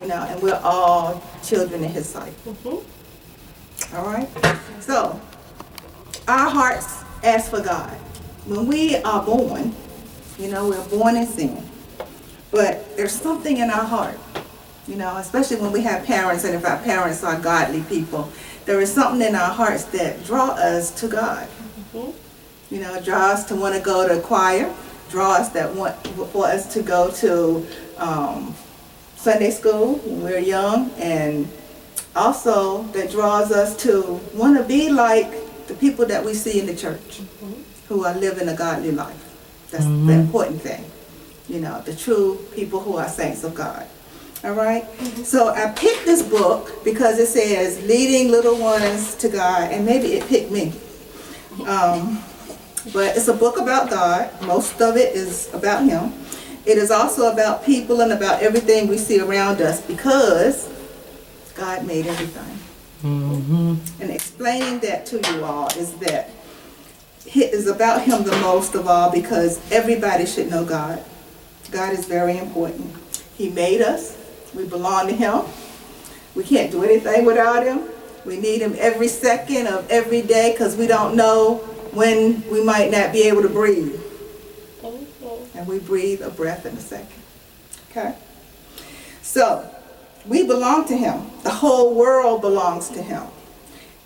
And we're all children in His sight. All right? So, our hearts ask for God. When we are born, we're born in sin. But there's something in our heart, especially when we have parents, and if our parents are godly people, there is something in our hearts that draw us to God. Draw us to want to go to choir, draw us that want for us to go to Sunday school when we're young, and also that draws us to want to be like the people that we see in the church who are living a godly life. That's the important thing. The true people who are saints of God. All right? So I picked this book because it says leading little ones to God, and maybe it picked me. But it's a book about God. Most of it is about Him. It is also about people and about everything we see around us because God made everything. And explaining that to you all is that it is about Him the most of all because everybody should know God. God is very important. He made us. We belong to Him. We can't do anything without Him. We need Him every second of every day because we don't know when we might not be able to breathe. And we breathe a breath in a second. Okay? So, we belong to Him. The whole world belongs to Him.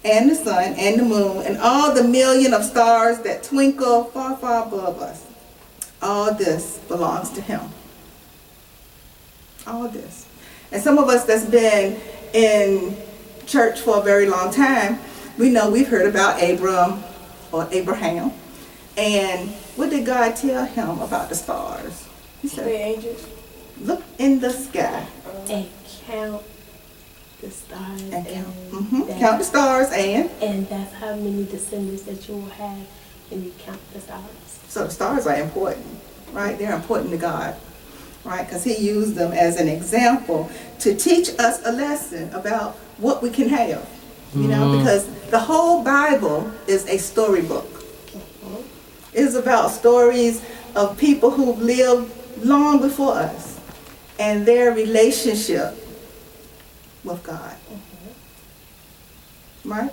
And the sun and the moon and all the million of stars that twinkle far, far above us. All this belongs to Him. All this. And some of us that's been in church for a very long time, we've heard about Abram or Abraham. And what did God tell him about the stars? He said, angels. Look in the sky. And count the stars. And count. Count the stars And that's how many descendants that you will have when you count the stars. So the stars are important, right? They're important to God, right? Because He used them as an example to teach us a lesson about what we can have. Because the whole Bible is a storybook. It is about stories of people who've lived long before us and their relationship with God. Right?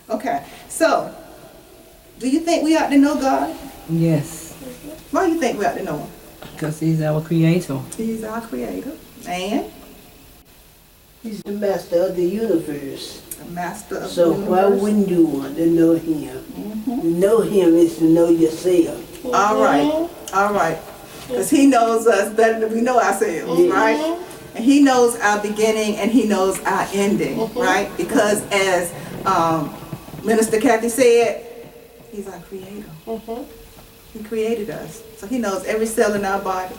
Okay. So, do you think we ought to know God? Yes. Why do you think we ought to know Him? Because He's our creator. He's our creator. And? He's the master of the universe. The master of So the universe. why wouldn't you want to know Him? To know Him is to know yourself. All right. Because He knows us better than we know ourselves, right? And He knows our beginning and He knows our ending, right? Because as Minister Kathy said, He's our creator. He created us. So He knows every cell in our body.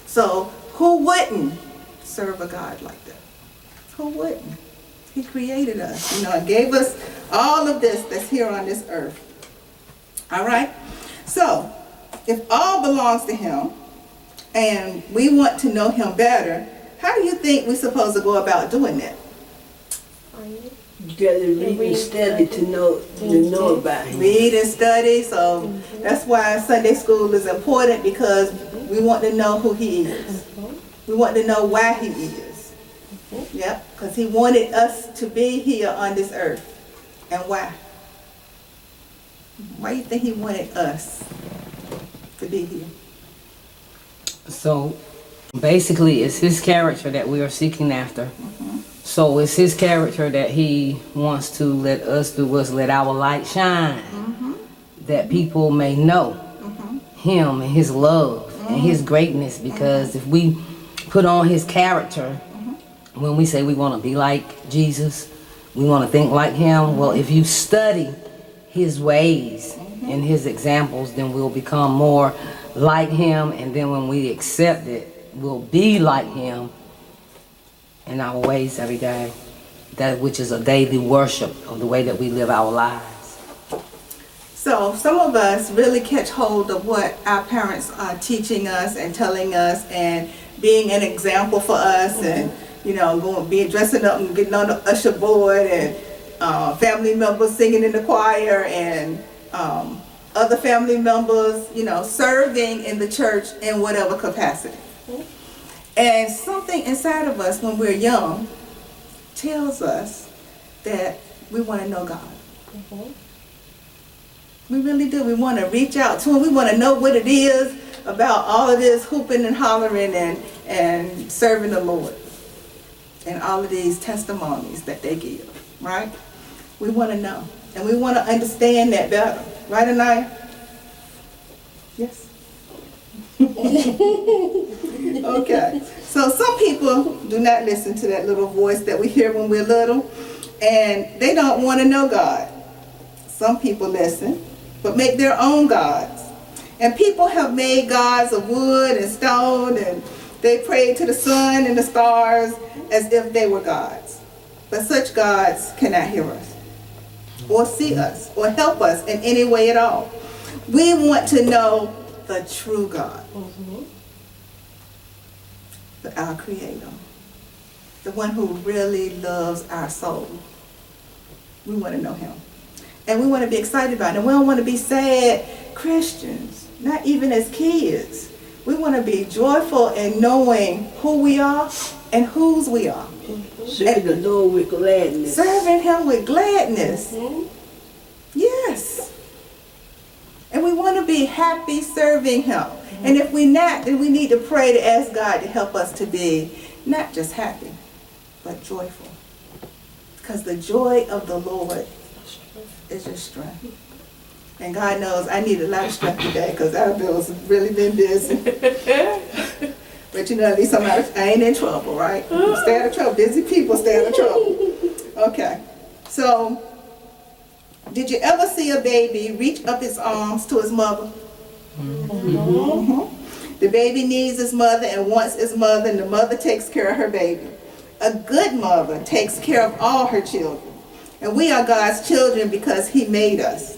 So who wouldn't serve a God like that? Who wouldn't? He created us, and gave us all of this that's here on this earth. All right? So, if all belongs to Him, and we want to know Him better, how do you think we're supposed to go about doing that? You got to read and study to know about Him. Read and study, so that's why Sunday school is important because we want to know who He is. We want to know why He is. Yep, because He wanted us to be here on this earth. And why? Why do you think He wanted us to be here? So basically it's His character that we are seeking after. So it's His character that He wants to let us do was let our light shine. That people may know Him and His love and His greatness. Because if we put on His character, when we say we want to be like Jesus, we want to think like Him. Well, if you study His ways and His examples, then we'll become more like Him. And then when we accept it, we'll be like Him in our ways every day. That which is a daily worship of the way that we live our lives. So some of us really catch hold of what our parents are teaching us and telling us and being an example for us and going, dressing up and getting on the usher board and family members singing in the choir and other family members, serving in the church in whatever capacity. And something inside of us when we're young tells us that we want to know God. We really do. We want to reach out to Him. We want to know what it is about all of this hooping and hollering and serving the Lord. And all of these testimonies that they give, right? We want to know. And we want to understand that better. Right, Anaya? Yes? Okay. So some people do not listen to that little voice that we hear when we're little, and they don't want to know God. Some people listen, but make their own gods. And people have made gods of wood and stone, and they pray to the sun and the stars as if they were gods. But such gods cannot hear us, or see us, or help us in any way at all. We want to know the true God, our Creator, the one who really loves our soul. We want to know Him. And we want to be excited about it. And we don't want to be sad Christians, not even as kids. We want to be joyful in knowing who we are and whose we are. Serving the Lord with gladness. Serving Him with gladness. Yes. And we want to be happy serving Him. And if we're not, then we need to pray to ask God to help us to be not just happy, but joyful. Because the joy of the Lord is your strength. And God knows I need a lot of strength today because our bills have really been busy. But you know, at least I ain't in trouble, right? Stay out of trouble. Busy people stay out of trouble. Okay. So, did you ever see a baby reach up his arms to his mother? The baby needs his mother and wants his mother, and the mother takes care of her baby. A good mother takes care of all her children. And we are God's children because He made us.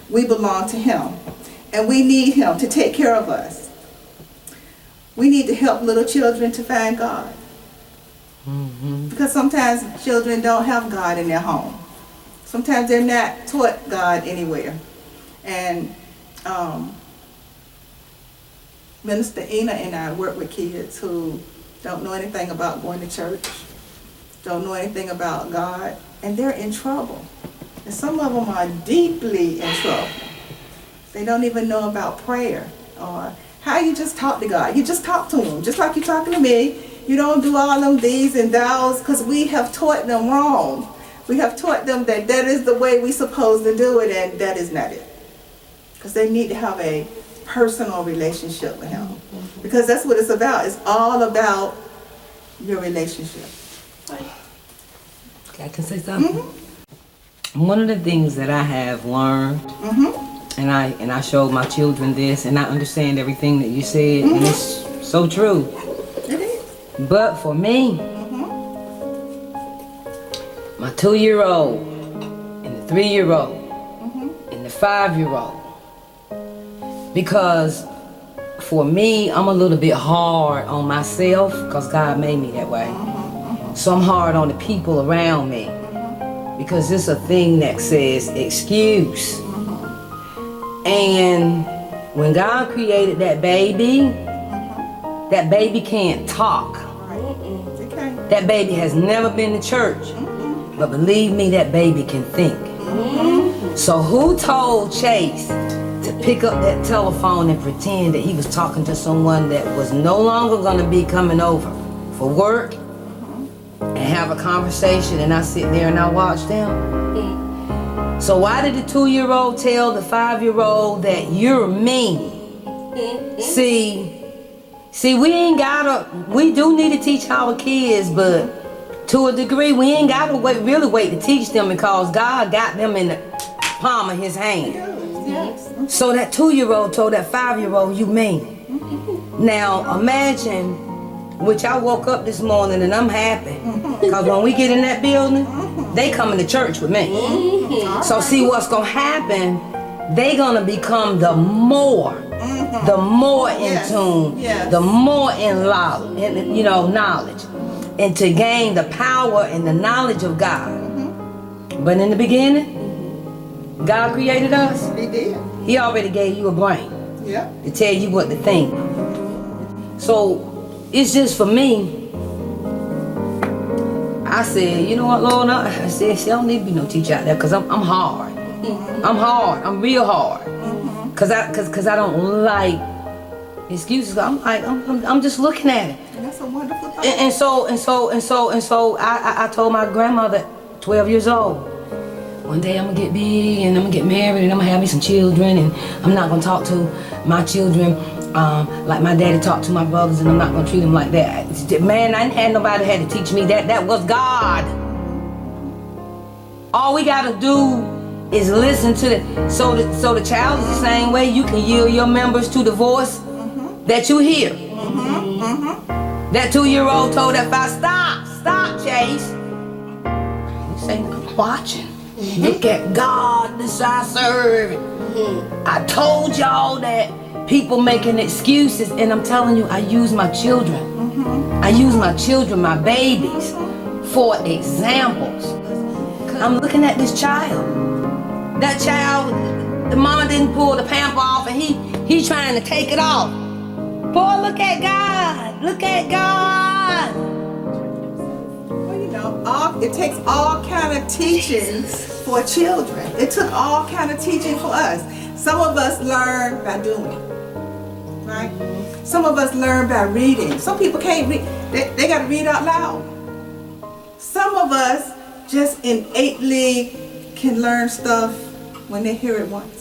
We belong to Him. And we need Him to take care of us. We need to help little children to find God. Because sometimes children don't have God in their home. Sometimes they're not taught God anywhere. And Minister Ina and I work with kids who don't know anything about going to church, don't know anything about God, and they're in trouble. And some of them are deeply in trouble. They don't even know about prayer or how you just talk to God. You just talk to Him, just like you're talking to me. You don't do all them these and thous because we have taught them wrong. We have taught them that that is the way we're supposed to do it, and that is not it. Because they need to have a personal relationship with Him. Because that's what it's about. It's all about your relationship. I can say something. One of the things that I have learned, and I showed my children this, and I understand everything that you said, and it's so true. It is. But for me, my 2-year-old, and the 3-year-old, and the 5-year-old, because for me, I'm a little bit hard on myself, because God made me that way. So I'm hard on the people around me, because it's a thing that says excuse. And when God created that baby can't talk. That baby has never been to church. But believe me, that baby can think. So who told Chase to pick up that telephone and pretend that he was talking to someone that was no longer going to be coming over for work and have a conversation, and I sit there and I watch them? So why did the 2-year-old tell the 5-year-old that you're mean? See, we do need to teach our kids, but to a degree, we ain't gotta really wait to teach them, because God got them in the palm of His hand. Yes. So that 2-year-old told that 5-year-old, you mean. Now imagine, which I woke up this morning and I'm happy, because when we get in that building, they coming to church with me. So see what's gonna happen, they gonna become the more in tune, the more in knowledge, and to gain the power and the knowledge of God. But in the beginning, God created us. He did. He already gave you a brain Yeah. to tell you what to think. So it's just for me. I said, you know what, Lord? I said, she don't need to be no teacher out there, because I'm hard. I'm hard. I'm real hard. Cause I don't like excuses. I'm just looking at it. And that's a wonderful thing. And so I told my grandmother, 12 years old, one day I'm gonna get big and I'm gonna get married and I'm gonna have me some children, and I'm not gonna talk to my children like my daddy talked to my brothers, and I'm not gonna treat them like that. Man, I ain't had nobody had to teach me that. That was God. All we gotta do is listen to the so the child is the same way. You can yield your members to the voice that you hear. That 2-year-old told that 5, stop, Chase. You say, I'm watching. Look at God, this I serve. I told y'all that people making excuses, and I'm telling you, I use my children. I use my children, my babies, for examples. I'm looking at this child. That child, the mama didn't pull the pamper off, and he trying to take it off. Boy, look at God. Look at God. Well, you know, it takes all kind of teachings for children. It took all kind of teaching for us. Some of us learn by doing, right? Some of us learn by reading. Some people can't read. They got to read out loud. Some of us just innately can learn stuff when they hear it once.